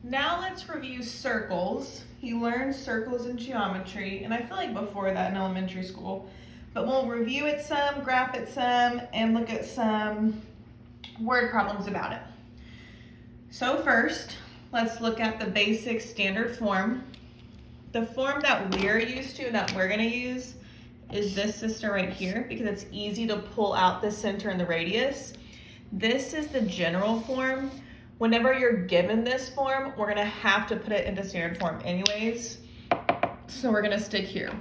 Now let's review circles. You learned circles in geometry, and I feel like before that in elementary school, but we'll review it some, graph it some, and look at some word problems about it. So first, let's look at the basic standard form. The form that we're used to, that we're gonna use, is this system right here because it's easy to pull out the center and the radius. This is the general form. Whenever you're given this form, we're gonna have to put it into standard form anyways. So we're gonna stick here.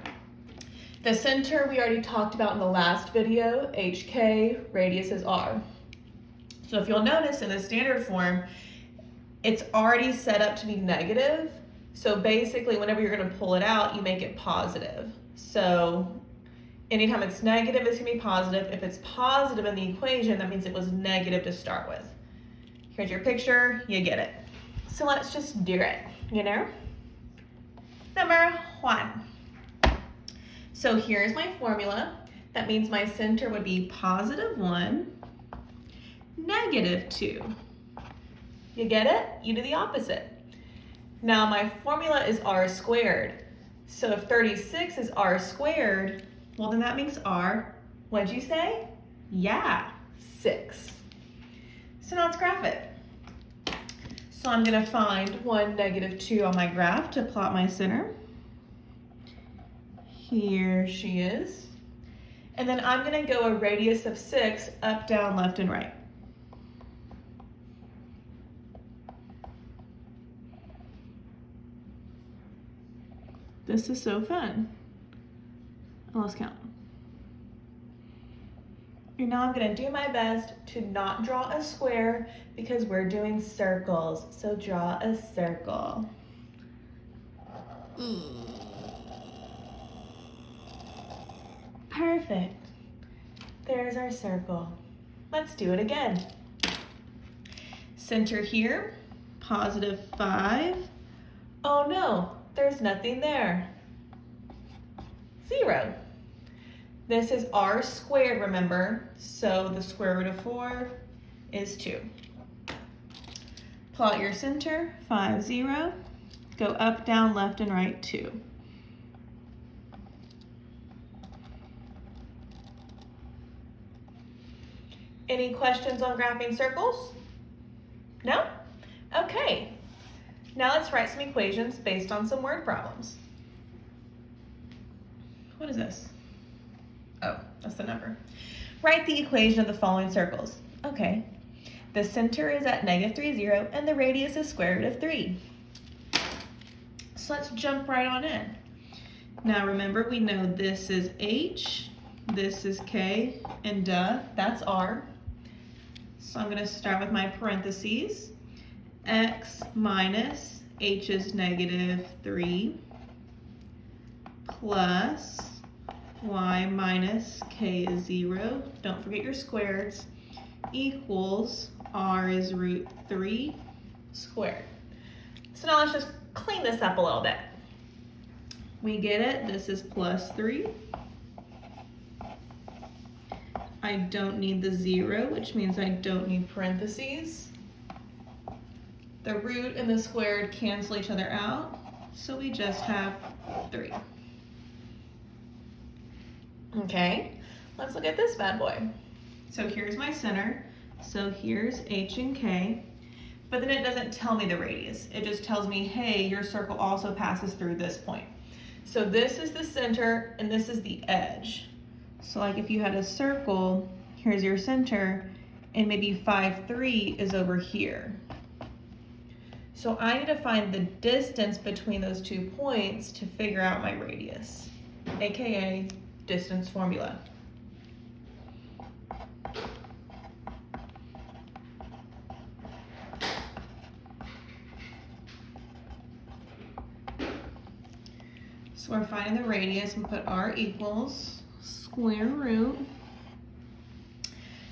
The center we already talked about in the last video, HK, radius is R. So if you'll notice in the standard form, it's already set up to be negative. So basically, whenever you're gonna pull it out, you make it positive. So anytime it's negative, it's gonna be positive. If it's positive in the equation, that means it was negative to start with. Here's your picture, you get it. So let's just do it, you know? Number 1. So here's my formula. That means my center would be positive 1, negative 2. You get it? You do the opposite. Now my formula is r squared. So if 36 is r squared, well then that makes r, what'd you say? Yeah, 6. So now let's graph it. So I'm gonna find 1, negative 2 on my graph to plot my center. Here she is. And then I'm gonna go a radius of 6 up, down, left, and right. This is so fun. Let's count. And now I'm gonna do my best to not draw a square because we're doing circles. So draw a circle. Perfect. There's our circle. Let's do it again. Center here, positive 5. Oh no, there's nothing there. 0. This is r squared, remember, so the square root of 4 is 2. Plot your center, 5, 0. Go up, down, left, and right, 2. Any questions on graphing circles? No? Okay. Now let's write some equations based on some word problems. What is this? Oh, that's the number. Write the equation of the following circles. Okay. The center is at negative 3, 0, and the radius is square root of 3. So let's jump right on in. Now remember, we know this is H, this is K, and that's R. So I'm gonna start with my parentheses. X minus H is negative 3 plus Y minus K is 0. Don't forget your squares. Equals R is root 3 squared. So now let's just clean this up a little bit. We get it, this is plus 3. I don't need the 0, which means I don't need parentheses. The root and the squared cancel each other out, so we just have 3. Okay, let's look at this bad boy. So here's my center, so here's H and K, but then it doesn't tell me the radius. It just tells me, hey, your circle also passes through this point. So this is the center and this is the edge. So like if you had a circle, here's your center, and maybe 5, 3 is over here. So I need to find the distance between those 2 points to figure out my radius, AKA distance formula. So we're finding the radius, and put r equals square root,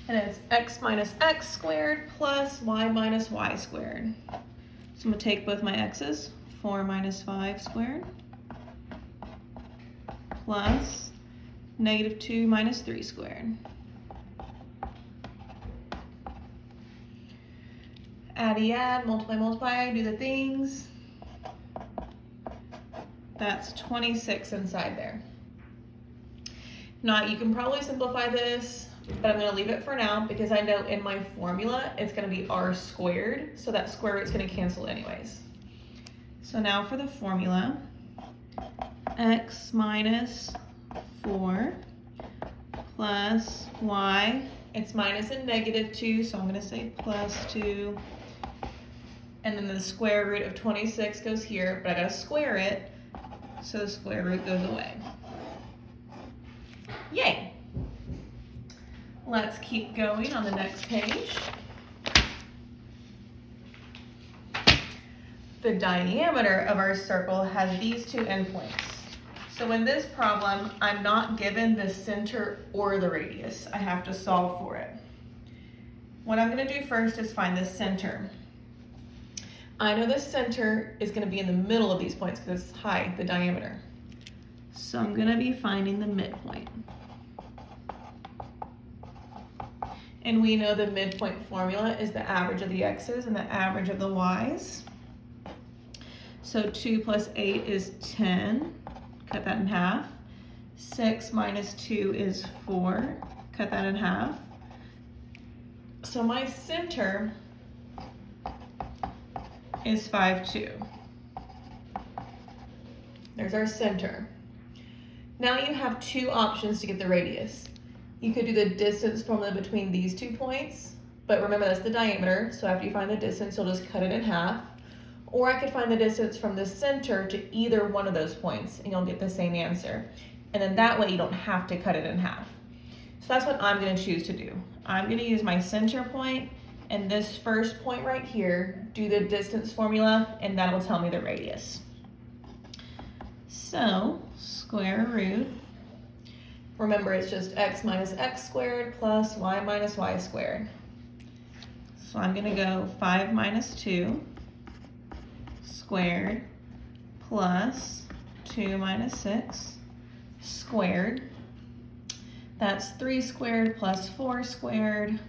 and it's x minus x squared plus y minus y squared. So I'm gonna take both my x's, 4 minus 5 squared, plus negative 2 minus 3 squared. add, multiply, do the things. That's 26 inside there. Now you can probably simplify this, but I'm gonna leave it for now because I know in my formula, it's gonna be r squared, so that square root's gonna cancel anyways. So now for the formula, x minus 4 plus y, it's minus and negative 2, so I'm gonna say plus 2. And then the square root of 26 goes here, but I gotta square it, so the square root goes away. Yay! Let's keep going on the next page. The diameter of our circle has these two endpoints. So in this problem, I'm not given the center or the radius. I have to solve for it. What I'm gonna do first is find the center. I know the center is gonna be in the middle of these points because it's high, the diameter. So I'm gonna be finding the midpoint. And we know the midpoint formula is the average of the x's and the average of the y's. So 2 plus 8 is 10, cut that in half. 6 minus 2 is 4, cut that in half. So my center is 5, 2. There's our center. Now you have two options to get the radius. You could do the distance formula between these 2 points, but remember that's the diameter, so after you find the distance, you'll just cut it in half. Or I could find the distance from the center to either one of those points, and you'll get the same answer. And then that way you don't have to cut it in half. So that's what I'm gonna choose to do. I'm gonna use my center point and this first point right here, do the distance formula, and that will tell me the radius. So, square root, remember it's just x minus x squared plus y minus y squared. So I'm gonna go 5 minus 2 squared plus 2 minus 6 squared. That's 3 squared plus 4 squared.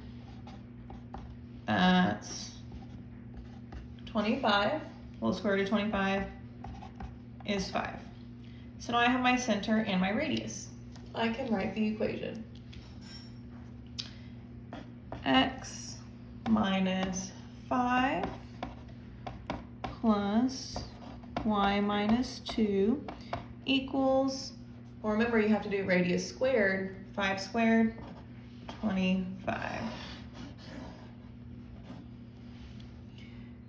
That's 25. Well, square root of 25 is 5. So now I have my center and my radius. I can write the equation. X minus 5 plus y minus 2 equals, well, remember you have to do radius squared, 5 squared, 25.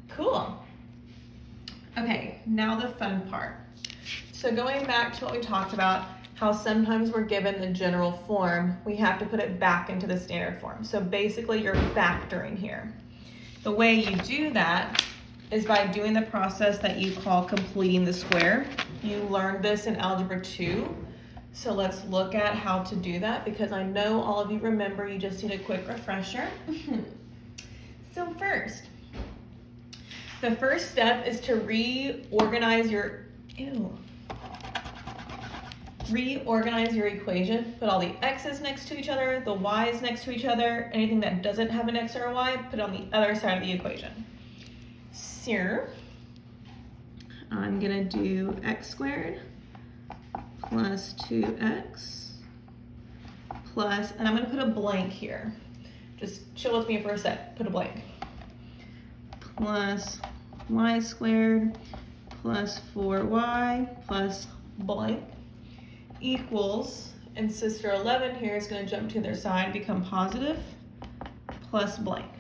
Cool. Okay, now the fun part. So going back to what we talked about, how sometimes we're given the general form, we have to put it back into the standard form. So basically you're factoring here. The way you do that is by doing the process that you call completing the square. You learned this in Algebra 2. So let's look at how to do that because I know all of you remember, you just need a quick refresher. So first, the first step is to reorganize your equation. Put all the x's next to each other, the y's next to each other. Anything that doesn't have an x or a y, put it on the other side of the equation. So I'm gonna do x squared plus 2x plus, and I'm gonna put a blank here. Just chill with me for a sec, put a blank. Plus y squared plus 4y plus blank equals, and sister 11 here is going to jump to their side, become positive, plus blank.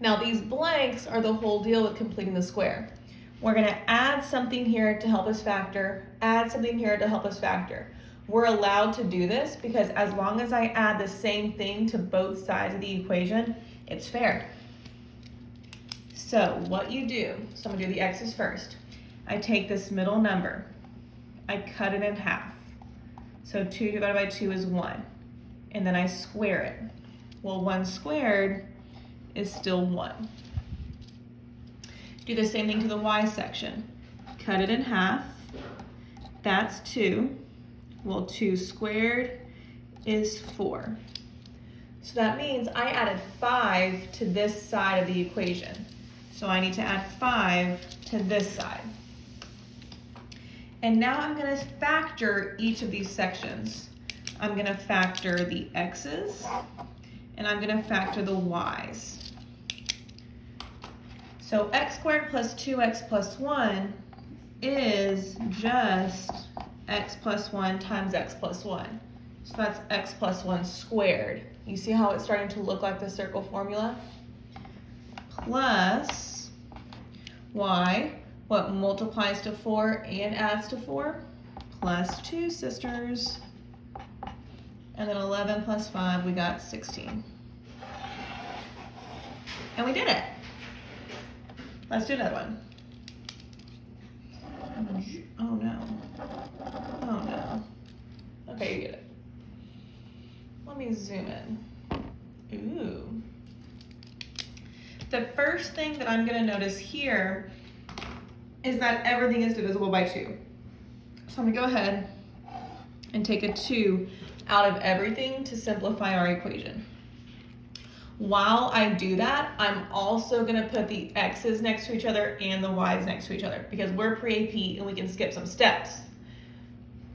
Now these blanks are the whole deal with completing the square. We're going to add something here to help us factor, add something here to help us factor. We're allowed to do this because as long as I add the same thing to both sides of the equation, it's fair. So what you do, so I'm gonna do the x's first. I take this middle number, I cut it in half. So 2 divided by 2 is 1. And then I square it. Well, 1 squared is still 1. Do the same thing to the y section. Cut it in half. That's 2. Well, 2 squared is 4. So that means I added 5 to this side of the equation. So I need to add 5 to this side. And now I'm going to factor each of these sections. I'm going to factor the x's, and I'm going to factor the y's. So x squared plus 2x plus 1 is just x plus 1 times x plus 1. So that's x plus 1 squared. You see how it's starting to look like the circle formula? Plus y, what multiplies to 4 and adds to 4? Plus 2, sisters. And then 11 plus 5, we got 16. And we did it. Let's do another one. Oh no. Oh no. Okay, you get it. Let me zoom in. Ooh. The first thing that I'm going to notice here is that everything is divisible by 2. So I'm going to go ahead and take a 2 out of everything to simplify our equation. While I do that, I'm also going to put the x's next to each other and the y's next to each other because we're pre-AP and we can skip some steps.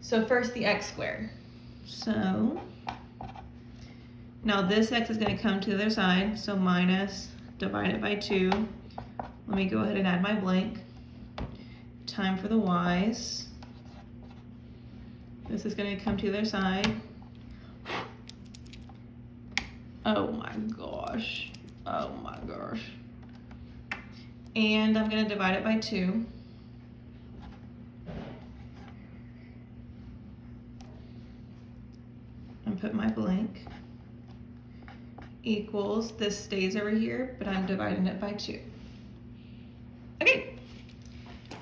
So first the x squared. So now this x is going to come to the other side, so minus divided by 2. Let me go ahead and add my blank. Time for the y's. This is going to come to the other side. Oh my gosh. Oh my gosh. And I'm going to divide it by 2. And put my blank. Equals, this stays over here, but I'm dividing it by 2. Okay.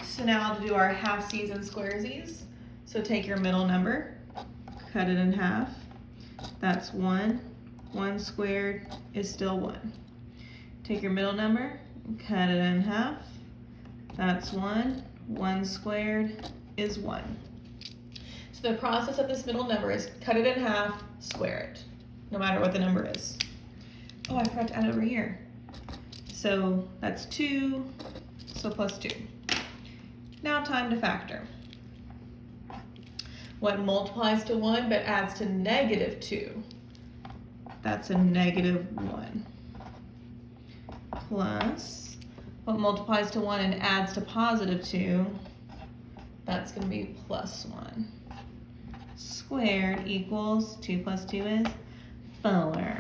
So now I'll do our half-C's and squaresies. So take your middle number, cut it in half. That's 1. 1 squared is still 1. Take your middle number, cut it in half. That's 1. 1 squared is 1. So the process of this middle number is cut it in half, square it, no matter what the number is. Oh, I forgot to add it over here. So that's 2, so plus 2. Now time to factor. What multiplies to 1 but adds to negative 2? That's a negative 1. Plus, what multiplies to 1 and adds to positive 2? That's going to be plus 1. Squared equals 2 plus 2 is 4.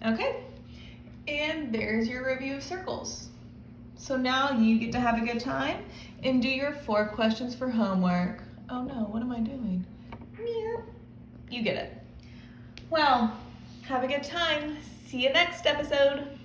Okay, and there's your review of circles. So now you get to have a good time and do your 4 questions for homework. Oh no, what am I doing? Meow. You get it. Well, have a good time. See you next episode.